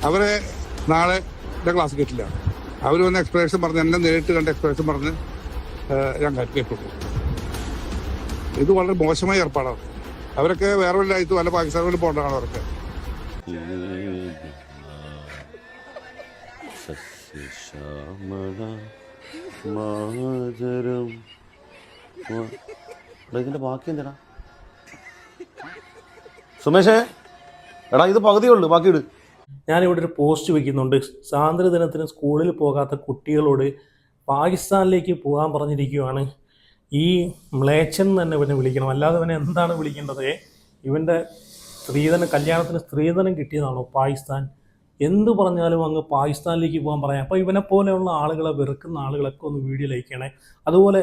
അവരെ നാളെ ക്ലാസ് കിട്ടില്ല. അവർ വന്ന് എക്സ്പ്ലനേഷൻ പറഞ്ഞ് എന്നെ നേരിട്ട് കണ്ട എക്സ്പ്ലനേഷൻ പറഞ്ഞ് ഞാൻ കേൾക്കുള്ളൂ. ഇത് വളരെ മോശമായ ഏർപ്പാടാണ്. അവരൊക്കെ വേറെ വല്ല രാജ്യത്ത് വല്ല പാകിസ്ഥാനിൽ പോകേണ്ടതാണ് അവർക്ക്. ഇതിന്റെ ബാക്കി എന്താ സുമേഷേ? എടാ ഇത് പകുതിയുള്ളൂ, ബാക്കി ഇട്. ഞാനിവിടെ ഒരു പോസ്റ്റ് വയ്ക്കുന്നുണ്ട്. സ്വാതന്ത്ര്യദിനത്തിന് സ്കൂളിൽ പോകാത്ത കുട്ടികളോട് പാകിസ്ഥാനിലേക്ക് പോകാൻ പറഞ്ഞിരിക്കുകയാണ്. ഈ മ്ലേച്ഛൻ തന്നെ ഇവനെ വിളിക്കണം, അല്ലാതെ ഇവനെ എന്താണ് വിളിക്കേണ്ടത്? ഇവൻ്റെ കല്യാണത്തിന് സ്ത്രീധനം കിട്ടിയതാണോ പാകിസ്ഥാൻ? എന്തു പറഞ്ഞാലും അങ്ങ് പാകിസ്ഥാനിലേക്ക് പോകാൻ പറയാം. അപ്പോൾ ഇവനെ പോലെയുള്ള ആളുകളെ വെറുക്കുന്ന ആളുകളൊക്കെ ഒന്ന് വീഡിയോ ലൈക്ക് ചെയ്യണേ. അതുപോലെ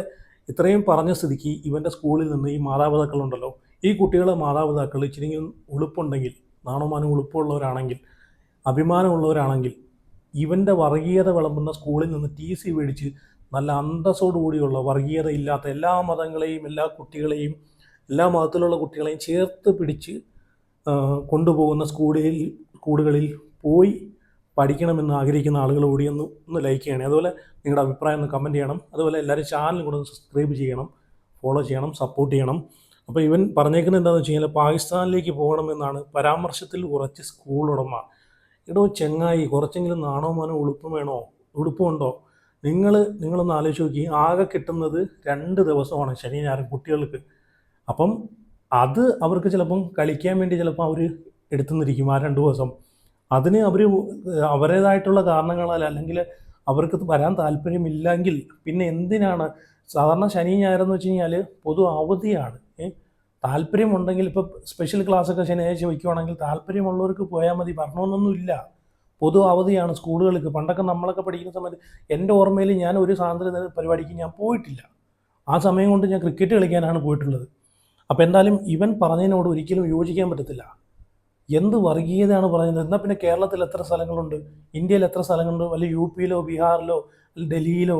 ഇത്രയും പറഞ്ഞ സ്ഥിതിക്ക് ഇവൻ്റെ സ്കൂളിൽ നിന്ന് ഈ മാതാപിതാക്കളുണ്ടല്ലോ, ഈ കുട്ടികളെ മാതാപിതാക്കൾ ഇച്ചിരി ഉളുപ്പുണ്ടെങ്കിൽ, നാണമാനം ഉളുപ്പുള്ളവരാണെങ്കിൽ, അഭിമാനമുള്ളവരാണെങ്കിൽ, ഇവൻ്റെ വർഗീയത വിളമ്പുന്ന സ്കൂളിൽ നിന്ന് TC മേടിച്ച് നല്ല അന്തസ്സോടുകൂടിയുള്ള വർഗീയത ഇല്ലാത്ത എല്ലാ മതങ്ങളെയും എല്ലാ കുട്ടികളെയും എല്ലാ മതത്തിലുള്ള കുട്ടികളെയും ചേർത്ത് പിടിച്ച് കൊണ്ടുപോകുന്ന സ്കൂളുകളിൽ പോയി പഠിക്കണമെന്ന് ആഗ്രഹിക്കുന്ന ആളുകൾ കൂടി ഒന്ന് ലൈക്ക് ചെയ്യണേ. അതുപോലെ നിങ്ങളുടെ അഭിപ്രായം ഒന്ന് കമൻറ്റ് ചെയ്യണം. അതുപോലെ എല്ലാവരും ചാനൽ കൂടെ ഒന്ന് സബ്സ്ക്രൈബ് ചെയ്യണം, ഫോളോ ചെയ്യണം, സപ്പോർട്ട് ചെയ്യണം. അപ്പോൾ ഇവൻ പറഞ്ഞേക്കുന്നത് എന്താണെന്ന് വെച്ച് കഴിഞ്ഞാൽ പാകിസ്ഥാനിലേക്ക് പോകണമെന്നാണ് പരാമർശത്തിൽ കുറച്ച് സ്കൂൾ ഉടമ. ഇടോ ചെങ്ങായി, കുറച്ചെങ്കിലും നാണോ മാനോ ഉളുപ്പുണ്ടോ? നിങ്ങളൊന്ന് ആലോചിച്ച് നോക്കി. ആകെ കിട്ടുന്നത് 2 ദിവസമാണ് ശനി ഞായറും കുട്ടികൾക്ക്. അപ്പം അത് അവർക്ക് ചിലപ്പം കളിക്കാൻ വേണ്ടി ചിലപ്പോൾ അവർ എടുത്തുനിന്നിരിക്കും ആ 2 ദിവസം. അതിന് അവർ അവരുടേതായിട്ടുള്ള കാരണങ്ങളാൽ, അല്ലെങ്കിൽ അവർക്ക് വരാൻ താല്പര്യമില്ലെങ്കിൽ പിന്നെ എന്തിനാണ്? സാധാരണ ശനി ഞായറെന്ന് വെച്ച് കഴിഞ്ഞാൽ പൊതു അവധിയാണ്. താല്പര്യമുണ്ടെങ്കിൽ ഇപ്പോൾ സ്പെഷ്യൽ ക്ലാസ്സൊക്കെ ശനിയാഴ്ച വയ്ക്കുവാണെങ്കിൽ താല്പര്യമുള്ളവർക്ക് പോയാൽ മതി, വരണമെന്നൊന്നുമില്ല. പൊതു അവധിയാണ് സ്കൂളുകൾക്ക്. പണ്ടൊക്കെ നമ്മളൊക്കെ പഠിക്കുന്ന സമയത്ത് എൻ്റെ ഓർമ്മയിൽ ഞാൻ ഒരു സ്വാതന്ത്ര്യ പരിപാടിക്ക് ഞാൻ പോയിട്ടില്ല. ആ സമയം കൊണ്ട് ഞാൻ ക്രിക്കറ്റ് കളിക്കാനാണ് പോയിട്ടുള്ളത്. അപ്പോൾ എന്തായാലും ഇവൻ പറഞ്ഞതിനോട് ഒരിക്കലും യോജിക്കാൻ പറ്റത്തില്ല. എന്ത് വർഗീയതയാണ് പറയുന്നത്? എന്നാൽ പിന്നെ കേരളത്തിൽ എത്ര സ്ഥലങ്ങളുണ്ട്? ഇന്ത്യയിൽ എത്ര സ്ഥലങ്ങളുണ്ട്? വല്ല UP-യിലോ ബീഹാറിലോ ഡൽഹിയിലോ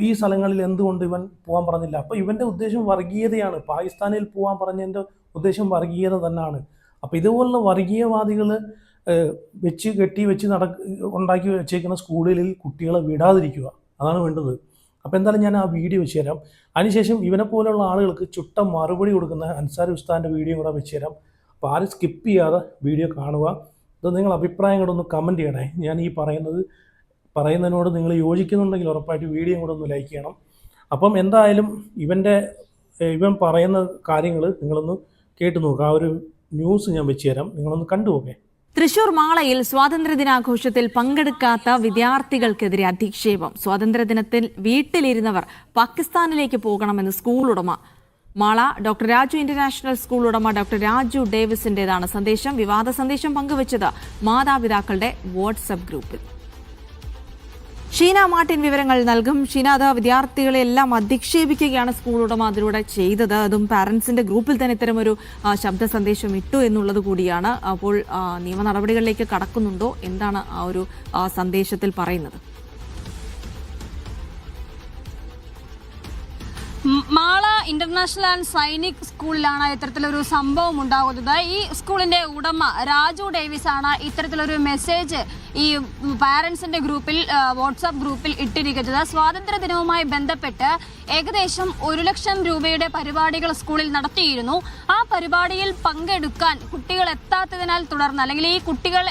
ഈ സ്ഥലങ്ങളിൽ എന്തുകൊണ്ട് ഇവൻ പോകാൻ പറഞ്ഞില്ല? അപ്പോൾ ഇവൻ്റെ ഉദ്ദേശം വർഗീയതയാണ്. പാകിസ്ഥാനിൽ പോകാൻ പറഞ്ഞതിൻ്റെ ഉദ്ദേശം വർഗീയത തന്നെയാണ്. അപ്പോൾ ഇതുപോലുള്ള വർഗീയവാദികൾ ഉണ്ടാക്കി വെച്ചേക്കുന്ന സ്കൂളുകളിൽ കുട്ടികളെ വിടാതിരിക്കുക, അതാണ് വേണ്ടത്. അപ്പോൾ എന്തായാലും ഞാൻ ആ വീഡിയോ വെച്ച് തരാം. അതിനുശേഷം ഇവനെ പോലെയുള്ള ആളുകൾക്ക് ചുട്ട മറുപടി കൊടുക്കുന്ന അൻസാരി ഉസ്താദിൻ്റെ വീഡിയോ കൂടെ വെച്ച് തരാം. അപ്പോൾ ആരും സ്കിപ്പ് ചെയ്യാതെ വീഡിയോ കാണുക. ഇത് നിങ്ങൾ അഭിപ്രായം കൂടെ ഒന്ന് കമൻറ്റ് ചെയ്യണേ. ഞാൻ ഈ പറയുന്നതിനോട് നിങ്ങൾ യോജിക്കുന്നുണ്ടെങ്കിൽ ഉറപ്പായിട്ട് വീഡിയോ കൂടെ ഒന്ന് ലൈക്ക് ചെയ്യണം. അപ്പം എന്തായാലും ഇവൻ പറയുന്ന കാര്യങ്ങൾ നിങ്ങളൊന്ന് കേട്ടു നോക്കുക. ആ ഒരു ന്യൂസ് ഞാൻ വെച്ച് തരാം, നിങ്ങളൊന്ന് കണ്ടുപോകേ. തൃശൂർ മാളയിൽ സ്വാതന്ത്ര്യദിനാഘോഷത്തിൽ പങ്കെടുക്കാത്ത വിദ്യാർത്ഥികൾക്കെതിരെ അധിക്ഷേപം. സ്വാതന്ത്ര്യദിനത്തിൽ വീട്ടിലിരുന്നവർ പാകിസ്ഥാനിലേക്ക് പോകണമെന്ന് സ്കൂൾ ഉടമ. Mala doctor Raju international school ഉടമ ഡോക്ടർ രാജു ഡേവിസിന്റേതാണ് സന്ദേശം. വിവാദ സന്ദേശം പങ്കുവച്ചത് മാതാപിതാക്കളുടെ വാട്സ്ആപ്പ് ഗ്രൂപ്പിൽ. ഷീന മാർട്ടിൻ വിവരങ്ങൾ നൽകും. ഷീന, അത് വിദ്യാർത്ഥികളെ എല്ലാം അധിക്ഷേപിക്കുകയാണ് സ്കൂൾ ഉടമ അതിലൂടെ ചെയ്തത്. അതും പാരന്റ്സിന്റെ ഗ്രൂപ്പിൽ തന്നെ ഇത്തരമൊരു ശബ്ദ സന്ദേശം ഇട്ടു എന്നുള്ളത് കൂടിയാണ്. അപ്പോൾ നിയമ നടപടികളിലേക്ക് കടക്കുന്നുണ്ടോ? എന്താണ് ആ ഒരു സന്ദേശത്തിൽ പറയുന്നത്? മാള ഇന്റർനാഷണൽ ആൻഡ് സൈനിക് സ്കൂളിലാണ് ഇത്തരത്തിലൊരു സംഭവം ഉണ്ടാകുന്നത്. ഈ സ്കൂളിന്റെ ഉടമ രാജു ഡേവിസ് ആണ് ഇത്തരത്തിലൊരു മെസ്സേജ് ഈ പാരന്റ്സിന്റെ ഗ്രൂപ്പിൽ, വാട്സാപ്പ് ഗ്രൂപ്പിൽ ഇട്ടിരിക്കുന്നത്. സ്വാതന്ത്ര്യ ദിനവുമായി ബന്ധപ്പെട്ട് ഏകദേശം 1 ലക്ഷം രൂപയുടെ പരിപാടികൾ സ്കൂളിൽ നടത്തിയിരുന്നു. ആ പരിപാടിയിൽ പങ്കെടുക്കാൻ കുട്ടികൾ എത്താത്തതിനാൽ തുടർന്ന്, അല്ലെങ്കിൽ ഈ കുട്ടികൾ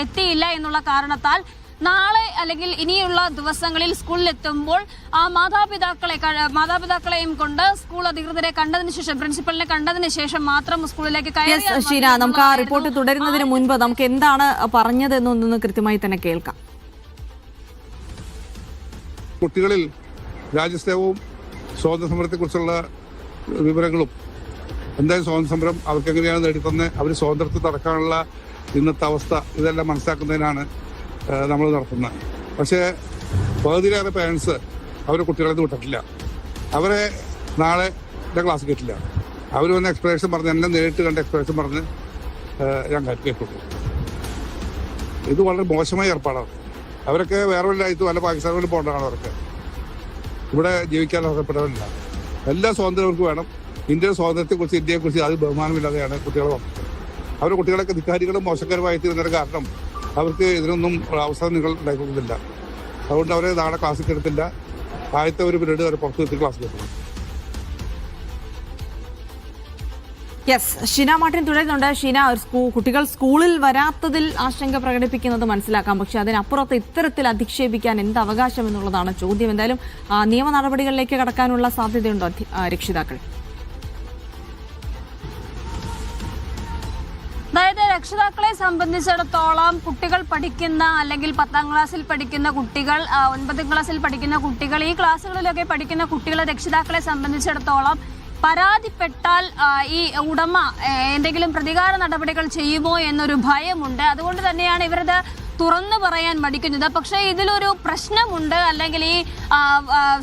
എത്തിയില്ല എന്നുള്ള കാരണത്താൽ നാളെ അല്ലെങ്കിൽ ഇനിയുള്ള ദിവസങ്ങളിൽ സ്കൂളിലെത്തുമ്പോൾ ആ മാതാപിതാക്കളെയും കൊണ്ട് സ്കൂൾ അധികൃതരെ കണ്ടതിന് ശേഷം, പ്രിൻസിപ്പലിനെ കണ്ടതിന് ശേഷം മാത്രം സ്കൂളിലേക്ക് ഷീന, നമുക്ക് ആ റിപ്പോർട്ട് തുടരുന്നതിന് മുൻപ് നമുക്ക് എന്താണ് പറഞ്ഞത് എന്നൊന്ന് കൃത്യമായി തന്നെ കേൾക്കാം. കുട്ടികളിൽ രാജ്യസ്നേഹവും സ്വാതന്ത്ര്യ സമരത്തെക്കുറിച്ചുള്ള വിവരങ്ങളും, എന്തായാലും സ്വാതന്ത്ര്യ സമരം അവർക്ക് എങ്ങനെയാണ് നേടിത്തന്നെ അവർ സ്വാതന്ത്ര്യത്തിൽ നടക്കാനുള്ള ഇന്നത്തെ അവസ്ഥ, ഇതെല്ലാം മനസ്സിലാക്കുന്നതിനാണ് നമ്മൾ നടത്തുന്നത്. പക്ഷേ പകുതിയിലേറെ പേരൻസ് അവരെ കുട്ടികളെ വിട്ടിട്ടില്ല. അവരെ നാളെ ക്ലാസ് കിട്ടില്ല. അവർ വന്ന് എക്സ്പ്ലനേഷൻ പറഞ്ഞ് എന്നെ നേരിട്ട് കണ്ട എക്സ്പ്ലനേഷൻ പറഞ്ഞ് ഞാൻ കേൾക്കുള്ളൂ. ഇത് വളരെ മോശമായ ഏർപ്പാടാണ്. അവരൊക്കെ വേറെ വല്ല രാജ്യത്ത് വല്ല പാകിസ്ഥാനിൽ പോകേണ്ടതാണ്. അവർക്ക് ഇവിടെ ജീവിക്കാൻ അവസരപ്പെടവില്ല. എല്ലാ സ്വാതന്ത്ര്യം അവർക്ക് വേണം. ഇന്ത്യയുടെ സ്വാതന്ത്ര്യത്തെക്കുറിച്ച്, ഇന്ത്യയെക്കുറിച്ച് അത് ബഹുമാനമില്ലാതെയാണ് കുട്ടികളെ വന്നത്. അവരുടെ കുട്ടികളൊക്കെ ധിക്കാരികളും മോശക്കാരുമായി തീരുന്നതിന് കാരണം അവർക്ക് ഇതിനൊന്നും അവസരം നിങ്ങൾ ഉണ്ടാക്കുന്നില്ല. അതുകൊണ്ട് അവരെ നാളെ ക്ലാസ്സിൽ എടുത്തില്ല. ആദ്യത്തെ ഒരു പീരീഡ് അവരെ പുറത്ത് നിർത്തി ക്ലാസ്സിൽ എടുക്കണം. യെസ്, ഷീന മാർട്ടിൻ തുടരുന്നുണ്ട്. ഷീന, കുട്ടികൾ സ്കൂളിൽ വരാത്തതിൽ ആശങ്ക പ്രകടിപ്പിക്കുന്നത് മനസ്സിലാക്കാം, പക്ഷെ അതിനപ്പുറത്ത് ഇത്തരത്തിൽ അധിക്ഷേപിക്കാൻ എന്ത് അവകാശം എന്നുള്ളതാണ് ചോദ്യം. എന്തായാലും നിയമ നടപടികളിലേക്ക് കടക്കാനുള്ള സാധ്യതയുണ്ടോ രക്ഷിതാക്കൾ? അതായത് രക്ഷിതാക്കളെ സംബന്ധിച്ചിടത്തോളം കുട്ടികൾ പഠിക്കുന്ന അല്ലെങ്കിൽ 10ാം ക്ലാസ്സിൽ പഠിക്കുന്ന കുട്ടികൾ, 9ാം ക്ലാസ്സിൽ പഠിക്കുന്ന കുട്ടികൾ, ഈ ക്ലാസ്സുകളിലൊക്കെ പഠിക്കുന്ന കുട്ടികളെ രക്ഷിതാക്കളെ സംബന്ധിച്ചിടത്തോളം പരാതിപ്പെട്ടാൽ ഈ ഉടമ എന്തെങ്കിലും പ്രതികാര നടപടികൾ ചെയ്യുമോ എന്നൊരു ഭയമുണ്ട്. അതുകൊണ്ട് തന്നെയാണ് ഇവരത് തുറന്നു പറയാൻ മടിക്കുന്നത്. പക്ഷേ ഇതിലൊരു പ്രശ്നമുണ്ട്, അല്ലെങ്കിൽ ഈ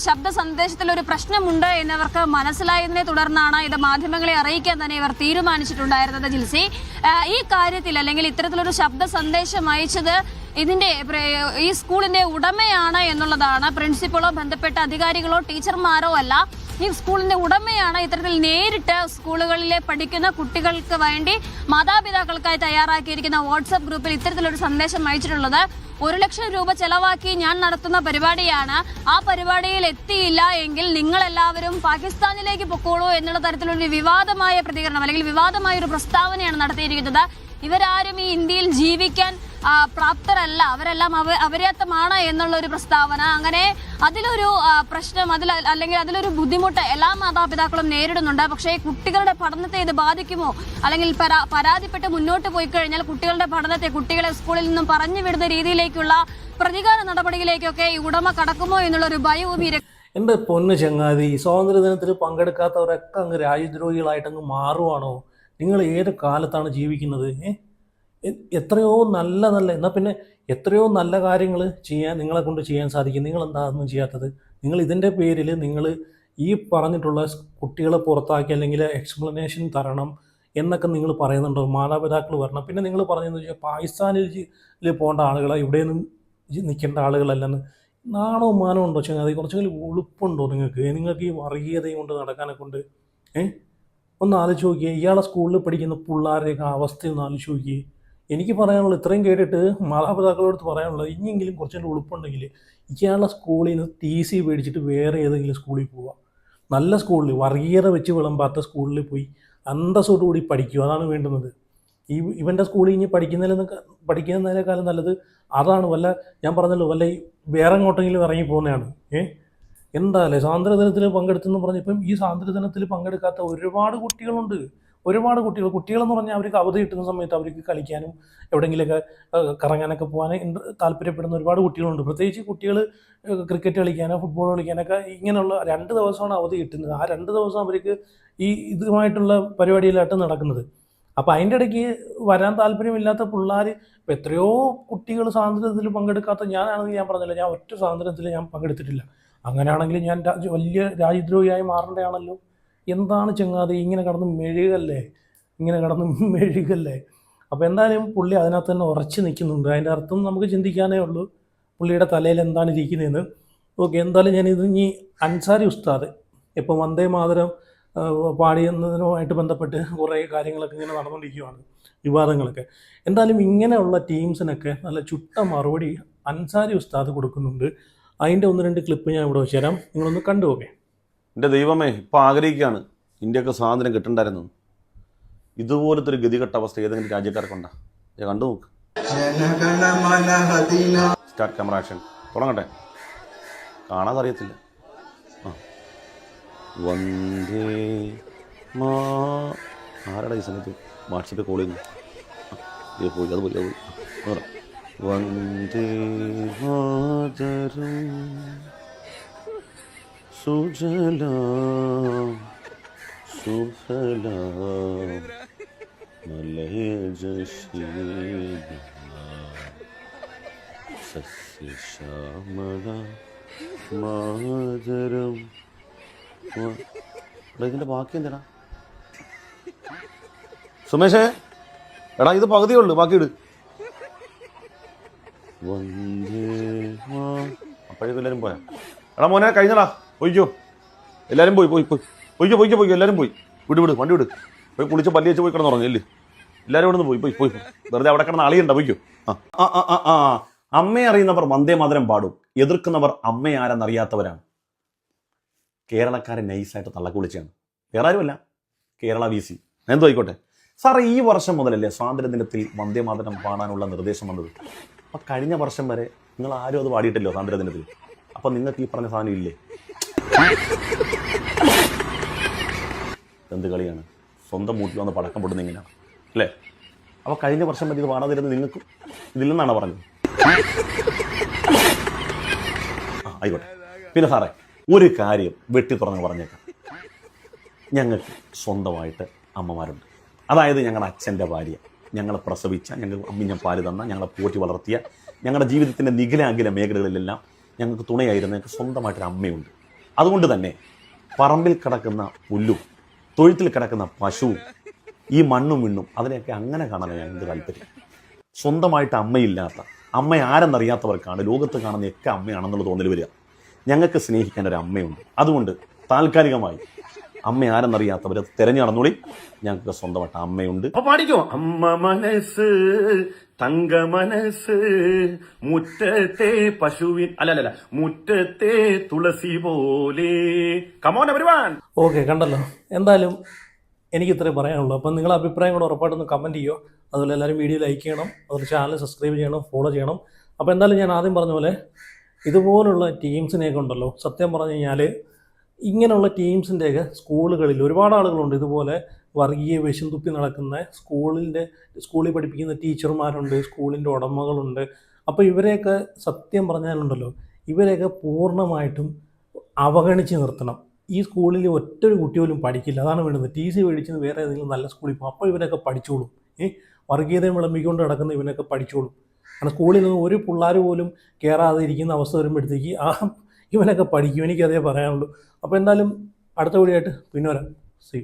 ശബ്ദ സന്ദേശത്തിൽ ഒരു പ്രശ്നമുണ്ട് എന്നവർക്ക് മനസ്സിലായതിനെ തുടർന്നാണ് ഇത് മാധ്യമങ്ങളെ അറിയിക്കാൻ തന്നെ ഇവർ തീരുമാനിച്ചിട്ടുണ്ടായിരുന്നത്. ജിൽസി, ഈ കാര്യത്തിൽ അല്ലെങ്കിൽ ഇത്തരത്തിലൊരു ശബ്ദ സന്ദേശം അയച്ചത് ഈ സ്കൂളിന്റെ ഉടമയാണ് എന്നുള്ളതാണ്. പ്രിൻസിപ്പളോ ബന്ധപ്പെട്ട അധികാരികളോ ടീച്ചർമാരോ അല്ല, ഈ സ്കൂളിന്റെ ഉടമയാണ് ഇത്തരത്തിൽ നേരിട്ട് സ്കൂളുകളിലെ പഠിക്കുന്ന കുട്ടികൾക്ക് വേണ്ടി മാതാപിതാക്കൾക്കായി തയ്യാറാക്കിയിരിക്കുന്ന വാട്സ്ആപ്പ് ഗ്രൂപ്പിൽ ഇത്തരത്തിലൊരു സന്ദേശം അയച്ചിട്ടുള്ളത്. 1 ലക്ഷം രൂപ ചെലവാക്കി ഞാൻ നടത്തുന്ന പരിപാടിയാണ്. ആ പരിപാടിയിൽ എത്തിയില്ല എങ്കിൽ നിങ്ങൾ എല്ലാവരും പാകിസ്ഥാനിലേക്ക് പൊക്കോളൂ എന്നുള്ള തരത്തിലൊരു വിവാദമായ പ്രതികരണം അല്ലെങ്കിൽ വിവാദമായ ഒരു പ്രസ്താവനയാണ് നടത്തിയിരിക്കുന്നത്. ഇവരാരും ഈ ഇന്ത്യയിൽ ജീവിക്കാൻ പ്രാപ്തരല്ല, അവരെല്ലാം അപര്യാപ്തമാണ് എന്നുള്ള ഒരു പ്രസ്താവന. അങ്ങനെ അതിലൊരു പ്രശ്നം, അല്ലെങ്കിൽ അതിലൊരു ബുദ്ധിമുട്ട് എല്ലാ മാതാപിതാക്കളും നേരിടുന്നുണ്ട്. പക്ഷേ കുട്ടികളുടെ പഠനത്തെ ഇത് ബാധിക്കുമോ, അല്ലെങ്കിൽ പരാതിപ്പെട്ട് മുന്നോട്ട് പോയി കഴിഞ്ഞാൽ കുട്ടികളുടെ പഠനത്തെ, കുട്ടികളെ സ്കൂളിൽ നിന്നും പറഞ്ഞു വിടുന്ന രീതിയിലേക്കുള്ള പ്രതികാര നടപടികളിലേക്കൊക്കെ ഈ ഉടമ കടക്കുമോ എന്നുള്ളൊരു ഭയവും എൻ്റെ പൊന്ന് ചങ്ങാതി, സ്വാതന്ത്ര്യദിനത്തിൽ പങ്കെടുക്കാത്തവരൊക്കെ അങ്ങ് രാജ്യദ്രോഹികളായിട്ടങ്ങ് മാറുവാണോ? നിങ്ങൾ ഏത് കാലത്താണ് ജീവിക്കുന്നത്? എത്രയോ നല്ല എന്നാൽ പിന്നെ എത്രയോ നല്ല കാര്യങ്ങൾ നിങ്ങളെ കൊണ്ട് ചെയ്യാൻ സാധിക്കും. നിങ്ങൾ എന്താ ഒന്നും ചെയ്യാത്തത്? നിങ്ങൾ ഇതിൻ്റെ പേരിൽ നിങ്ങൾ ഈ പറഞ്ഞിട്ടുള്ള കുട്ടികളെ പുറത്താക്കി അല്ലെങ്കിൽ എക്സ്പ്ലനേഷൻ തരണം എന്നൊക്കെ നിങ്ങൾ പറയുന്നുണ്ടോ? മാതാപിതാക്കൾ വരണം. പിന്നെ നിങ്ങൾ പറഞ്ഞതെന്ന് വെച്ചാൽ പാകിസ്ഥാനിൽ പോകേണ്ട ആളുകളെ ഇവിടെയൊന്നും നിൽക്കേണ്ട ആളുകളല്ലെന്ന്. നാണോ മാനോ ഉണ്ടോ ചങ്ങാതി? കുറച്ചെങ്കിലും ഉളുപ്പുണ്ടോ നിങ്ങൾക്ക് ഈ വർഗീയതയും കൊണ്ട് നടക്കാനെ കൊണ്ട്? ഒന്ന് ആലോചിച്ച് നോക്കിയേ. ഇയാളെ സ്കൂളിൽ പഠിക്കുന്ന പിള്ളേരുടെയൊക്കെ അവസ്ഥയൊന്ന് ആലോചിച്ച് നോക്കിയേ. എനിക്ക് പറയാനുള്ളത്, ഇത്രയും കേട്ടിട്ട് മാതാപിതാക്കളോട് പറയാനുള്ളത്, ഇനിയെങ്കിലും കുറച്ചുകൂടി ഉളുപ്പുണ്ടെങ്കിൽ ഇയാളുടെ സ്കൂളിൽ നിന്ന് TC മേടിച്ചിട്ട് വേറെ ഏതെങ്കിലും സ്കൂളിൽ പോവുക. നല്ല സ്കൂളിൽ, വർഗീയത വെച്ച് വിളമ്പാത്ത സ്കൂളിൽ പോയി അന്തസ്സോടുകൂടി പഠിക്കുക. അതാണ് വേണ്ടുന്നത്. ഇവൻ്റെ സ്കൂളിൽ ഇനി പഠിക്കുന്നതിനേക്കാളും നല്ലത് അതാണ്. ഞാൻ പറഞ്ഞല്ലോ, വേറെ എങ്ങോട്ടെങ്കിലും ഇറങ്ങി പോകുന്നതാണ്. എന്താല്ലേ സ്വാതന്ത്ര്യദിനത്തിൽ പങ്കെടുത്തെന്ന് പറഞ്ഞപ്പം ഈ സ്വാതന്ത്ര്യദിനത്തിൽ പങ്കെടുക്കാത്ത ഒരുപാട് കുട്ടികളുണ്ട്. കുട്ടികളെന്ന് പറഞ്ഞാൽ അവർക്ക് അവധി കിട്ടുന്ന സമയത്ത് അവർക്ക് കളിക്കാനും എവിടെയെങ്കിലുമൊക്കെ കറങ്ങാനൊക്കെ പോകാൻ താല്പര്യപ്പെടുന്ന ഒരുപാട് കുട്ടികളുണ്ട്. പ്രത്യേകിച്ച് കുട്ടികൾ ക്രിക്കറ്റ് കളിക്കാനോ ഫുട്ബോൾ കളിക്കാനൊക്കെ ഇങ്ങനെയുള്ള 2 ദിവസമാണ് അവധി കിട്ടുന്നത്. ആ 2 ദിവസം അവർക്ക് ഇതുമായിട്ടുള്ള പരിപാടിയിലായിട്ട് നടക്കുന്നത്. അപ്പോൾ അതിൻ്റെ ഇടയ്ക്ക് വരാൻ താല്പര്യമില്ലാത്ത പിള്ളേർ ഇപ്പോൾ എത്രയോ കുട്ടികൾ സ്വാതന്ത്ര്യത്തിൽ പങ്കെടുക്കാത്ത ഞാനാണെങ്കിൽ ഞാൻ പറഞ്ഞില്ല, ഞാൻ ഒറ്റ സ്വാതന്ത്ര്യത്തിൽ ഞാൻ പങ്കെടുത്തിട്ടില്ല. അങ്ങനെയാണെങ്കിൽ ഞാൻ വലിയ രാജ്യദ്രോഹിയായി മാറേണ്ടതാണല്ലോ. എന്താണ് ചങ്ങാതി ഇങ്ങനെ കടന്ന് മെഴുകല്ലേ? അപ്പോൾ എന്തായാലും പുള്ളി അതിനകത്ത് തന്നെ ഉറച്ചു നിൽക്കുന്നുണ്ട്. അതിൻ്റെ അർത്ഥം നമുക്ക് ചിന്തിക്കാനേ ഉള്ളൂ പുള്ളിയുടെ തലയിൽ എന്താണ് ഇരിക്കുന്നതെന്ന്. ഓക്കെ, എന്തായാലും ഞാനിത് ഇനി അൻസാരി ഉസ്താദ് ഇപ്പോൾ വന്ദേ മാതരം പാടിയെന്നതിനുമായിട്ട് ബന്ധപ്പെട്ട് കുറേ കാര്യങ്ങളൊക്കെ ഇങ്ങനെ നടന്നുകൊണ്ടിരിക്കുകയാണ്, വിവാദങ്ങളൊക്കെ. എന്തായാലും ഇങ്ങനെയുള്ള ടീംസിനൊക്കെ നല്ല ചുട്ട മറുപടി അൻസാരി ഉസ്താദ് കൊടുക്കുന്നുണ്ട്. അതിൻ്റെ 1-2 ക്ലിപ്പ് ഞാൻ ഇവിടെ വെച്ച് തരാം, നിങ്ങളൊന്ന് കണ്ടു നോക്കേ. എൻ്റെ ദൈവമേ, ഇപ്പോൾ ആഗ്രഹിക്കുകയാണ് ഇന്ത്യക്ക് സ്വാതന്ത്ര്യം കിട്ടണ്ടായിരുന്നു. ഇതുപോലത്തെ ഒരു ഗതികെട്ട അവസ്ഥ ഏതെങ്കിലും രാജ്യക്കാർക്കുണ്ടോ? ഞാൻ കണ്ടു നോക്ക്. Start camera action. തുടങ്ങട്ടെ. കാണാതെ അറിയത്തില്ല. വന്ദേ ആരാടാ ഈ സമയത്ത് വാട്സപ്പിൽ കോൾ ചെയ്യുന്നു? പോയി അത് പോയി. വന്ദേ മാതരം സുജലാം സുഫലാം മലയജ സസ്യശ്യാമള മാതരം. ഇതിൻ്റെ ബാക്കി എന്താടാ സുമേഷേ? എടാ ഇത് പകുതിയുള്ളു, ബാക്കി ഇട്. വന്ദേ അപ്പോഴേക്കും എല്ലാവരും പോയാ? എടാ മോനെ കഴിഞ്ഞടാ, പോയിക്കോ. എല്ലാവരും പോയിക്കോ. എല്ലാവരും പോയി. വിട് വണ്ടി വിട്. പോയി കുളിച്ച് പല്ലി വെച്ച് പോയി കിടന്നുറങ്ങി. എല്ലാവരും ഇവിടെ നിന്ന് പോയി വെറുതെ അവിടെ കിടന്ന് അളിയുണ്ട പോയിക്കോ. ആ അമ്മയെ അറിയുന്നവർ വന്ദേ മാതരം പാടും, എതിർക്കുന്നവർ അമ്മയെ ആരെന്നറിയാത്തവരാണ്. കേരളക്കാരെ നൈസായിട്ട് തള്ളക്ക് വിളിച്ചാണ്, വേറെ ആരുമല്ല, കേരള VC. എന്തോ ആയിക്കോട്ടെ സാറേ, ഈ വർഷം മുതലല്ലേ സ്വാതന്ത്ര്യദിനത്തിൽ വന്ദേ മാതരം പാടാനുള്ള നിർദ്ദേശം വന്നത്? അപ്പം കഴിഞ്ഞ വർഷം വരെ നിങ്ങൾ ആരും അത് പാടിയിട്ടില്ലോ സ്വാതന്ത്ര്യദിനത്തിൽ. അപ്പം നിങ്ങൾക്ക് ഈ പറഞ്ഞ സാധനം ഇല്ലേ? എന്ത് കളിയാണ്, സ്വന്തം മൂട്ടിൽ വന്ന് പടക്കം പൊട്ടുന്ന ഇങ്ങനെയാണ് അല്ലേ? അപ്പോൾ കഴിഞ്ഞ വർഷം വരെ ഇത് പാടാതിരുന്നത് നിങ്ങൾക്ക് ഇതില്ലെന്നാണ് പറഞ്ഞത്. ആയിക്കോട്ടെ. പിന്നെ സാറേ ഒരു കാര്യം വെട്ടി തുറന്ന് പറഞ്ഞേക്കാം, ഞങ്ങൾക്ക് സ്വന്തമായിട്ട് അമ്മമാരുണ്ട്. അതായത് ഞങ്ങളുടെ അച്ഛൻ്റെ ഭാര്യ, ഞങ്ങളെ പ്രസവിച്ച, ഞങ്ങൾ അമ്മിഞ്ഞ പാല് തന്ന, ഞങ്ങളെ പോറ്റി വളർത്തിയ, ഞങ്ങളുടെ ജീവിതത്തിൻ്റെ നിഖിലാങ്കില മേഖലകളിലെല്ലാം ഞങ്ങൾക്ക് തുണയായിരുന്ന ഞങ്ങൾക്ക് സ്വന്തമായിട്ടൊരു അമ്മയുണ്ട്. അതുകൊണ്ട് തന്നെ പറമ്പിൽ കിടക്കുന്ന പുല്ലും തൊഴുത്തിൽ കിടക്കുന്ന പശുവും ഈ മണ്ണും വിണ്ണും അതിനെയൊക്കെ അങ്ങനെ കാണാനാണ് ഞങ്ങൾക്ക് താല്പര്യം. സ്വന്തമായിട്ട് അമ്മയില്ലാത്ത, അമ്മ ആരെന്നറിയാത്തവർക്കാണ് ലോകത്ത് കാണുന്നതൊക്കെ അമ്മയാണെന്നുള്ള തോന്നൽ വരിക. ഞങ്ങൾക്ക് സ്നേഹിക്കാൻ ഒരു അമ്മയുണ്ട്. അതുകൊണ്ട് താൽക്കാലികമായി അമ്മ ആരെന്നറിയാത്തവർ തെരഞ്ഞു നടന്നോളി, ഞങ്ങൾക്ക് സ്വന്തമായിട്ട് അമ്മയുണ്ട്. പാടിക്കോ. അമ്മ മനസ്സ് തങ്ക മനസ്സ്, മുറ്റത്തെ പശുവിൻ അല്ലല്ല മുറ്റത്തെ തുളസി പോലെ. Come on everyone. ഓക്കെ, കണ്ടല്ലോ. എന്തായാലും എനിക്ക് ഇത്രയും പറയാനുള്ളൂ. അപ്പം നിങ്ങളുടെ അഭിപ്രായം കൂടെ ഉറപ്പായിട്ടൊന്ന് കമൻറ്റ് ചെയ്യുമോ. അതുപോലെ എല്ലാവരും വീഡിയോ ലൈക്ക് ചെയ്യണം, അതുപോലെ ചാനൽ സബ്സ്ക്രൈബ് ചെയ്യണം, ഫോളോ ചെയ്യണം. അപ്പോൾ എന്തായാലും ഞാൻ ആദ്യം പറഞ്ഞ പോലെ ഇതുപോലുള്ള ടീംസിനെയൊക്കെ ഉണ്ടല്ലോ, സത്യം പറഞ്ഞു കഴിഞ്ഞാൽ ഇങ്ങനെയുള്ള ടീംസിൻ്റെയൊക്കെ സ്കൂളുകളിൽ ഒരുപാട് ആളുകളുണ്ട്. ഇതുപോലെ വർഗീയ വിഷം തുപ്പി നടക്കുന്ന സ്കൂളിൽ പഠിപ്പിക്കുന്ന ടീച്ചർമാരുണ്ട്, സ്കൂളിൻ്റെ ഉടമകളുണ്ട്. അപ്പോൾ ഇവരെയൊക്കെ സത്യം പറഞ്ഞാലുണ്ടല്ലോ, ഇവരെയൊക്കെ പൂർണ്ണമായിട്ടും അവഗണിച്ച് നിർത്തണം. ഈ സ്കൂളിൽ ഒറ്റൊരു കുട്ടി പോലും പഠിക്കില്ല, അതാണ് വേണ്ടത്. TC മേടിച്ചത് വേറെ ഏതെങ്കിലും നല്ല സ്കൂളിൽ പോകും, അപ്പോൾ ഇവരൊക്കെ പഠിച്ചോളും. വർഗീയതയും വിളമ്പിക്കൊണ്ട് നടക്കുന്ന ഇവനൊക്കെ പഠിച്ചോളും. കാരണം സ്കൂളിൽ നിന്ന് ഒരു പിള്ളേർ പോലും കയറാതെ ഇരിക്കുന്ന അവസ്ഥ വരുമ്പോഴത്തേക്ക് ഇവനൊക്കെ പഠിക്കും. എനിക്കതേ പറയാനുള്ളൂ. അപ്പോൾ എന്തായാലും അടുത്ത വീഡിയോ ആയിട്ട് പിന്നെ വരാം.